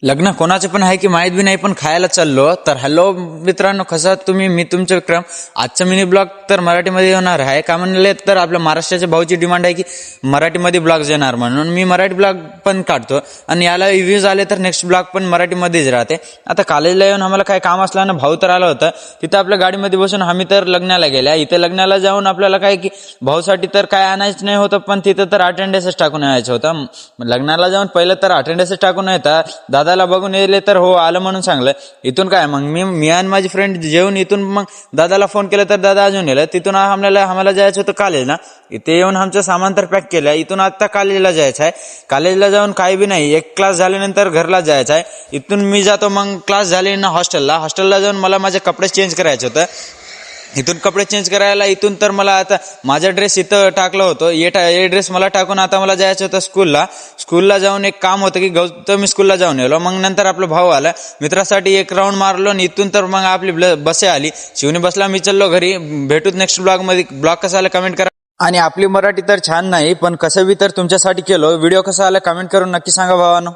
लग्न कोणाचं पण आहे की माहीत बी नाही, पण खायला चाललो. तर हॅलो मित्रांनो, कसं आहात तुम्ही? मी तुमचे विक्रम. आजचा मिनी ब्लॉग तर मराठीमध्ये होणार आहे. का म्हणले तर आपल्या महाराष्ट्राच्या भाऊची डिमांड आहे की मराठीमध्ये ब्लॉग्स येणार, म्हणून मी मराठी ब्लॉग पण काढतो. आणि याला रिव्ह्यूज आले तर नेक्स्ट ब्लॉग पण मराठीमध्येच राहते. आता कॉलेजला येऊन आम्हाला काय काम असल्यानं भाऊ तर आला होता. तिथं आपल्या गाडीमध्ये बसून आम्ही तर लग्नाला गेल्या. इथे लग्नाला जाऊन आपल्याला काय की भाऊसाठी तर काय आणायचं नाही होतं, पण तिथं तर अटेंडन्सच टाकून यायचं होतं. लग्नाला जाऊन पहिलं तर अटेंडन्सच टाकून येतात. दादाला बघून येले तर हो आलं म्हणून सांगलं. इथून काय मग मी आणि माझी फ्रेंड जेवून इथून मग दादाला फोन केला तर दादा अजून येलं. तिथून आम्हाला जायचं होतं कॉलेजला. इथे येऊन आमचं सामान तर पॅक केलं. इथून आता कॉलेजला जायचं आहे. कॉलेजला जाऊन काही बी नाही, एक क्लास झाल्यानंतर घरला जायचं आहे. इथून मी जातो मग क्लास झाले ना हॉस्टेलला जाऊन मला माझे कपडे चेंज करायचे होतं. इथून कपडे चेंज करायला इथून तर मला आता माझा ड्रेस इथं टाकलं होतं. हे ड्रेस मला टाकून आता मला जायचं होतं स्कूलला जाऊन एक काम होतं की गौतम स्कूलला जाऊन येलो. मग नंतर आपला भाऊ आला, मित्रासाठी एक राऊंड मारलो आणि इथून तर मग आपली बस आली. शिवनी बसला, मी चाललो घरी. भेटूत नेक्स्ट ब्लॉग मध्ये. ब्लॉग कसा आला कमेंट करा. आणि आपली मराठी तर छान नाही, पण कसं बी तर तुमच्यासाठी केलो. व्हिडिओ कसा आला कमेंट करून नक्की सांगा भावानो.